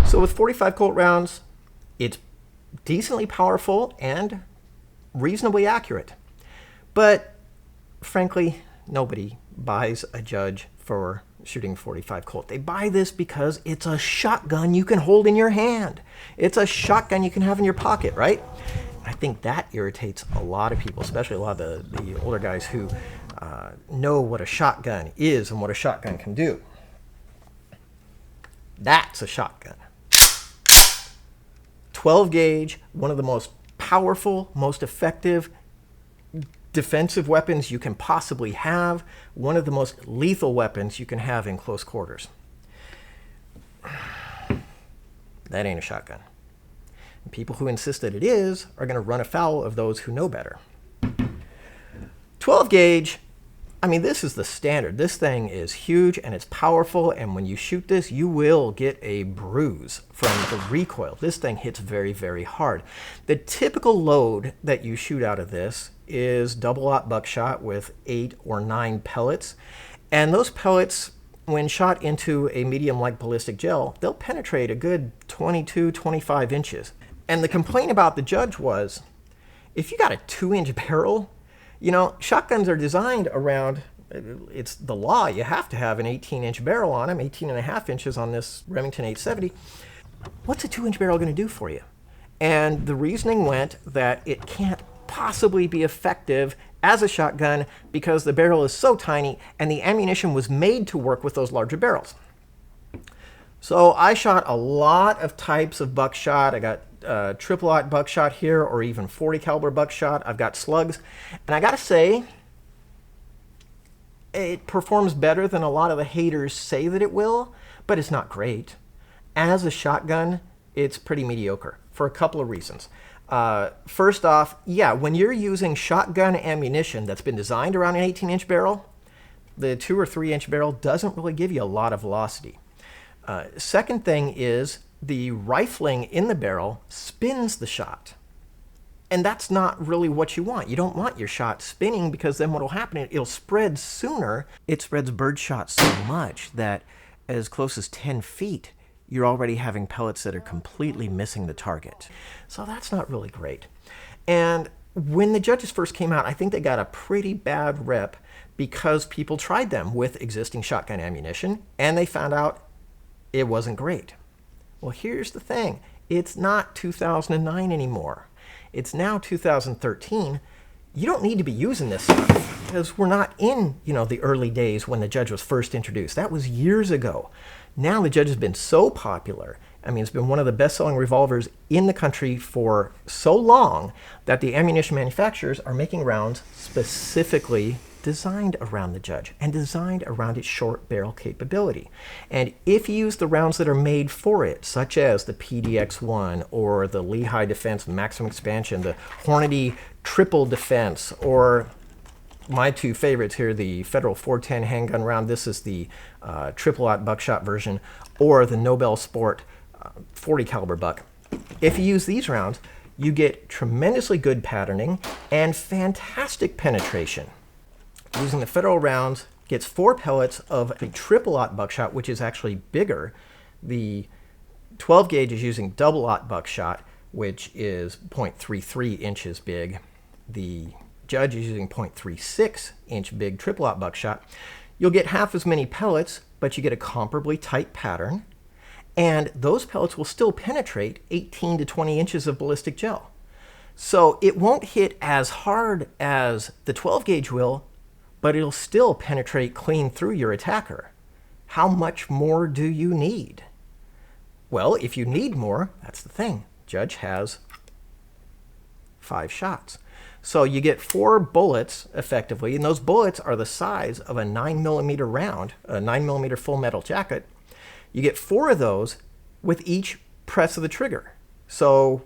So with 45 Colt rounds, it's decently powerful and reasonably accurate. But frankly, nobody buys a Judge for shooting 45 Colt. They buy this because it's a shotgun you can hold in your hand. It's a shotgun you can have in your pocket, right? I think that irritates a lot of people, especially a lot of the older guys who know what a shotgun is and what a shotgun can do. That's a shotgun. 12 gauge, one of the most powerful, most effective defensive weapons you can possibly have, one of the most lethal weapons you can have in close quarters. That ain't a shotgun. And people who insist that it is are going to run afoul of those who know better. 12 gauge, I mean, this is the standard. This thing is huge and it's powerful, and when you shoot this, you will get a bruise from the recoil. This thing hits very, very hard. The typical load that you shoot out of this is double-aught buckshot with 8 or 9 pellets, and those pellets, when shot into a medium-like ballistic gel, they'll penetrate a good 22, 25 inches. And the complaint about the Judge was, if you got a 2-inch barrel, you know, shotguns are designed around, it's the law, you have to have an 18-inch barrel on them, 18.5 inches on this Remington 870. What's a 2-inch barrel going to do for you? And the reasoning went that it can't possibly be effective as a shotgun because the barrel is so tiny and the ammunition was made to work with those larger barrels. So I shot a lot of types of buckshot. I got triple-aught buckshot here, or even 40 caliber buckshot. I've got slugs, and I gotta say, it performs better than a lot of the haters say that it will, but it's not great. As a shotgun, it's pretty mediocre for a couple of reasons. First off, yeah, when you're using shotgun ammunition that's been designed around an 18-inch barrel, the 2 or 3-inch barrel doesn't really give you a lot of velocity. Second thing is the rifling in the barrel spins the shot. And that's not really what you want. You don't want your shot spinning, because then what will happen, it'll spread sooner. It spreads birdshot so much that as close as 10 feet, you're already having pellets that are completely missing the target. So that's not really great. And when the Judges first came out, I think they got a pretty bad rep because people tried them with existing shotgun ammunition and they found out it wasn't great. Well, here's the thing. It's not 2009 anymore. It's now 2013. You don't need to be using this stuff because we're not in, the early days when the Judge was first introduced. That was years ago. Now the Judge has been so popular. I mean, it's been one of the best-selling revolvers in the country for so long that the ammunition manufacturers are making rounds specifically designed around the Judge and designed around its short barrel capability. And if you use the rounds that are made for it, such as the PDX-1 or the Lehigh Defense Maximum Expansion, the Hornady Triple Defense, or my two favorites here, the Federal 410 handgun round, this is the triple-aught buckshot version, or the Nobel Sport 40 caliber buck. If you use these rounds, you get tremendously good patterning and fantastic penetration. Using the Federal rounds gets 4 pellets of a triple-aught buckshot, which is actually bigger. The 12 gauge is using double-aught buckshot, which is 0.33 inches big. The Judge is using 0.36 inch big triple-aught buckshot. You'll get half as many pellets, but you get a comparably tight pattern. And those pellets will still penetrate 18 to 20 inches of ballistic gel. So it won't hit as hard as the 12 gauge will, but it'll still penetrate clean through your attacker. How much more do you need? Well, if you need more, that's the thing. Judge has 5 shots. So you get 4 bullets effectively, and those bullets are the size of a 9mm round, a 9mm full metal jacket. You get 4 of those with each press of the trigger. So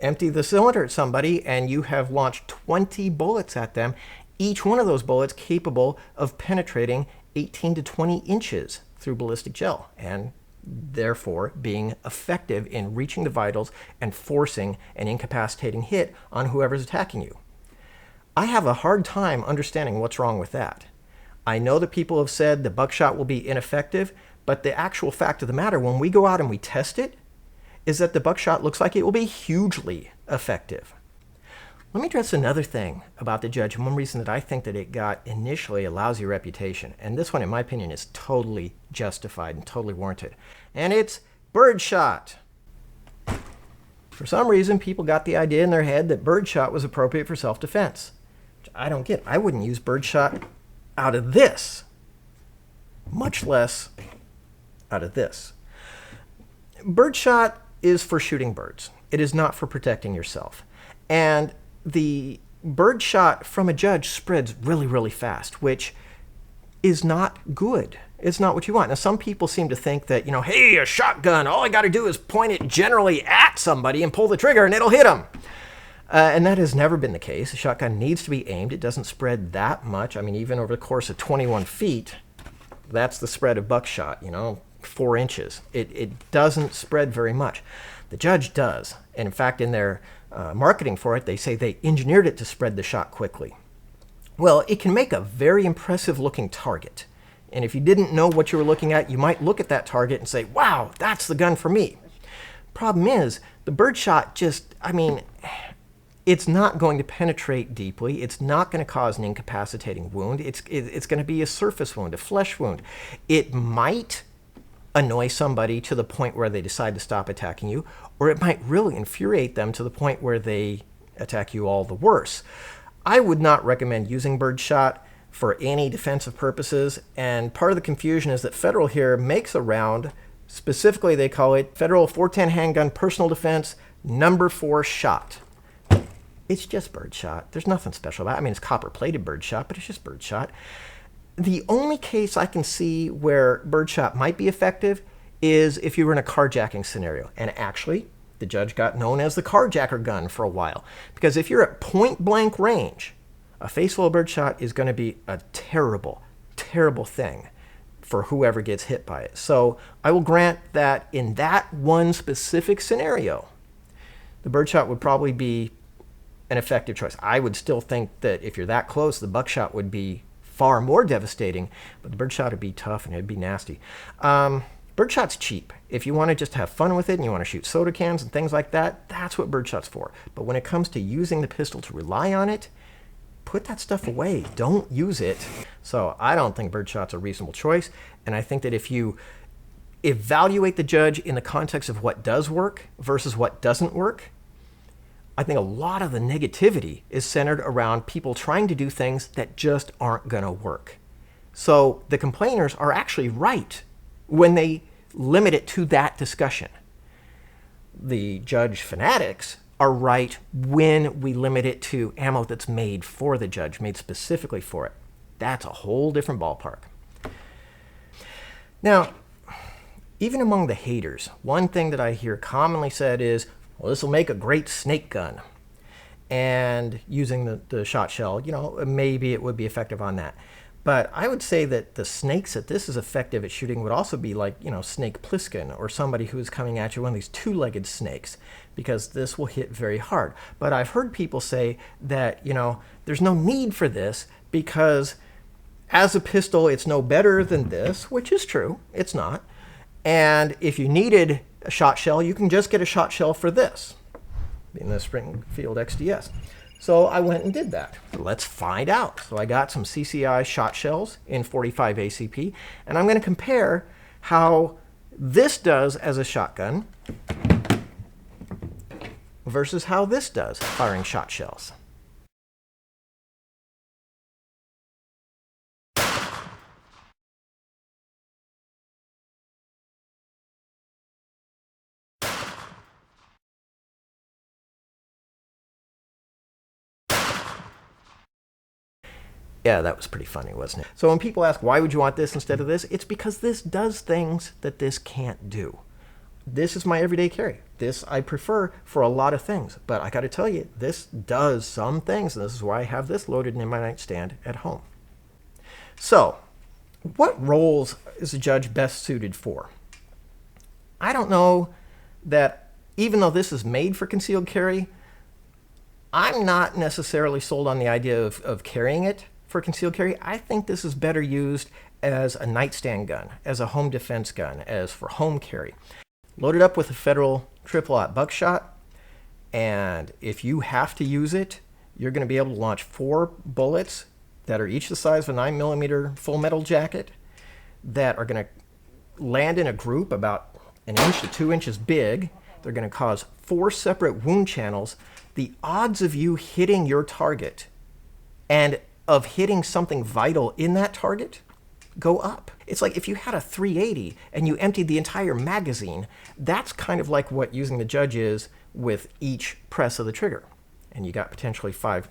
empty the cylinder at somebody and you have launched 20 bullets at them, each one of those bullets capable of penetrating 18 to 20 inches through ballistic gel, and therefore being effective in reaching the vitals and forcing an incapacitating hit on whoever's attacking you. I have a hard time understanding what's wrong with that. I know that people have said the buckshot will be ineffective, but the actual fact of the matter, when we go out and we test it, is that the buckshot looks like it will be hugely effective. Let me address another thing about the Judge, and one reason that I think that it got initially a lousy reputation, and this one, in my opinion, is totally justified and totally warranted, and it's birdshot. For some reason, people got the idea in their head that birdshot was appropriate for self-defense. Which I don't get. I wouldn't use birdshot out of this, much less out of this. Birdshot is for shooting birds. It is not for protecting yourself. And the birdshot from a Judge spreads really, really fast, which is not good. It's not what you want. Now, some people seem to think that, hey, a shotgun, all I got to do is point it generally at somebody and pull the trigger and it'll hit them. And that has never been the case. A shotgun needs to be aimed. It doesn't spread that much. I mean, even over the course of 21 feet, that's the spread of buckshot, 4 inches. It doesn't spread very much. The Judge does. And in fact, in their marketing for it, they say they engineered it to spread the shot quickly. Well, it can make a very impressive looking target. And if you didn't know what you were looking at, you might look at that target and say, wow, that's the gun for me. Problem is, the birdshot it's not going to penetrate deeply. It's not going to cause an incapacitating wound. It's going to be a surface wound, a flesh wound. It might annoy somebody to the point where they decide to stop attacking you, or it might really infuriate them to the point where they attack you all the worse. I would not recommend using birdshot for any defensive purposes, and part of the confusion is that Federal here makes a round, specifically they call it Federal 410 Handgun Personal Defense number 4 shot. It's just birdshot. There's nothing special about it. I mean, it's copper-plated birdshot, but it's just birdshot. The only case I can see where birdshot might be effective is if you were in a carjacking scenario. And actually, the Judge got known as the carjacker gun for a while. Because if you're at point-blank range, a face full of birdshot is going to be a terrible, terrible thing for whoever gets hit by it. So I will grant that in that one specific scenario, the birdshot would probably be an effective choice. I would still think that if you're that close, the buckshot would be far more devastating, but the birdshot would be tough and it'd be nasty. Birdshot's cheap. If you want to just have fun with it and you want to shoot soda cans and things like that, that's what birdshot's for. But when it comes to using the pistol to rely on it, put that stuff away. Don't use it. So I don't think birdshot's a reasonable choice. And I think that if you evaluate the Judge in the context of what does work versus what doesn't work, I think a lot of the negativity is centered around people trying to do things that just aren't going to work. So the complainers are actually right when they limit it to that discussion. The Judge fanatics are right when we limit it to ammo that's made for the Judge, made specifically for it. That's a whole different ballpark. Now, even among the haters, one thing that I hear commonly said is, well, this will make a great snake gun. And using the shot shell, maybe it would be effective on that. But I would say that the snakes that this is effective at shooting would also be like, Snake Plissken or somebody who is coming at you, one of these two-legged snakes, because this will hit very hard. But I've heard people say that, there's no need for this because as a pistol, it's no better than this, which is true. It's not. And if you needed a shot shell, you can just get a shot shell for this in the Springfield XDS. So I went and did that. Let's find out. So I got some CCI shot shells in 45 ACP, and I'm going to compare how this does as a shotgun versus how this does firing shot shells. Yeah, that was pretty funny, wasn't it? So when people ask, why would you want this instead of this? It's because this does things that this can't do. This is my everyday carry. This I prefer for a lot of things. But I got to tell you, this does some things. And this is why I have this loaded in my nightstand at home. So what roles is a Judge best suited for? I don't know that even though this is made for concealed carry, I'm not necessarily sold on the idea of carrying it for concealed carry. I think this is better used as a nightstand gun, as a home defense gun, as for home carry. Loaded up with a Federal triple-aught buckshot, and if you have to use it, you're going to be able to launch 4 bullets that are each the size of a 9mm full metal jacket that are going to land in a group about 1 inch to 2 inches big. They're going to cause 4 separate wound channels. The odds of you hitting your target and of hitting something vital in that target go up. It's like if you had a .380 and you emptied the entire magazine, that's kind of like what using the Judge is with each press of the trigger. And you got potentially five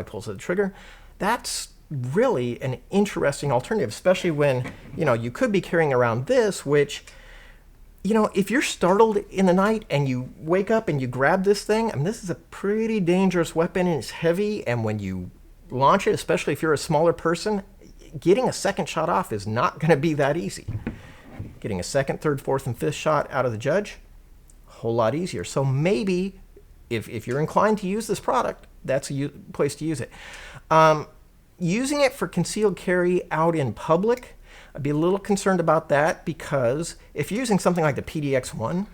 pulls of the trigger. That's really an interesting alternative, especially when, you could be carrying around this, which, if you're startled in the night and you wake up and you grab this thing, I mean, this is a pretty dangerous weapon and it's heavy. And when you launch it, especially if you're a smaller person, getting a second shot off is not going to be that easy. Getting a second, third, fourth, and fifth shot out of the Judge, a whole lot easier. So maybe if you're inclined to use this product, that's a place to use it. Using it for concealed carry out in public, I'd be a little concerned about that, because if you're using something like the PDX-1,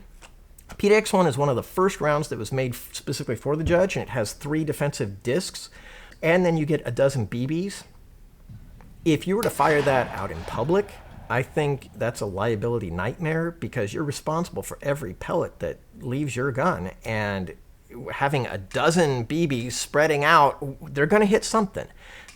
PDX-1 is one of the first rounds that was made specifically for the Judge, and it has 3 defensive discs, and then you get a dozen BBs. If you were to fire that out in public, I think that's a liability nightmare, because you're responsible for every pellet that leaves your gun, and having a dozen BBs spreading out, they're going to hit something.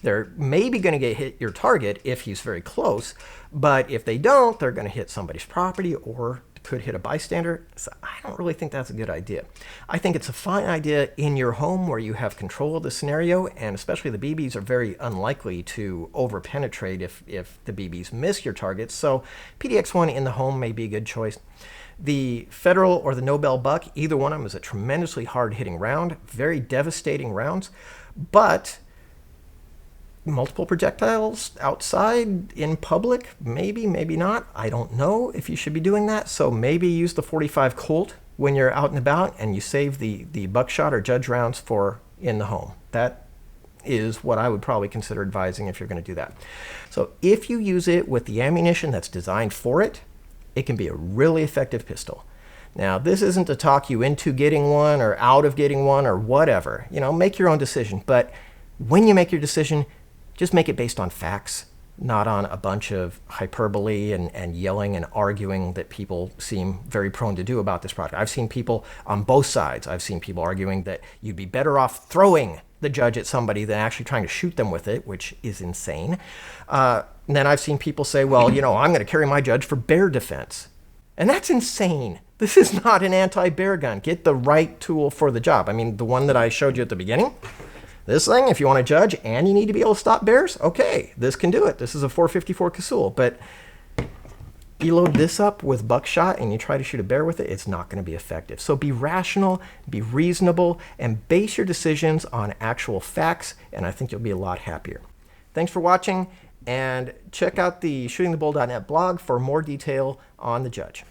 They're maybe going to hit your target if he's very close, but if they don't, they're going to hit somebody's property or could hit a bystander. So I don't really think that's a good idea. I think it's a fine idea in your home where you have control of the scenario, and especially the BBs are very unlikely to over-penetrate if the BBs miss your targets. So PDX-1 in the home may be a good choice. The Federal or the Nobel Buck, either one of them is a tremendously hard-hitting round, very devastating rounds, but multiple projectiles outside in public, maybe, maybe not. I don't know if you should be doing that. So maybe use the .45 Colt when you're out and about, and you save the buckshot or Judge rounds for in the home. That is what I would probably consider advising if you're going to do that. So if you use it with the ammunition that's designed for it, it can be a really effective pistol. Now, this isn't to talk you into getting one or out of getting one or whatever. Make your own decision. But when you make your decision, just make it based on facts, not on a bunch of hyperbole and yelling and arguing that people seem very prone to do about this product. I've seen people on both sides. I've seen people arguing that you'd be better off throwing the Judge at somebody than actually trying to shoot them with it, which is insane. And then I've seen people say, well, I'm going to carry my Judge for bear defense. And that's insane. This is not an anti-bear gun. Get the right tool for the job. I mean, the one that I showed you at the beginning, this thing, if you want to Judge and you need to be able to stop bears, okay, this can do it. This is a .454 Casull, but you load this up with buckshot and you try to shoot a bear with it, it's not going to be effective. So be rational, be reasonable, and base your decisions on actual facts, and I think you'll be a lot happier. Thanks for watching, and check out the shootingthebull.net blog for more detail on the Judge.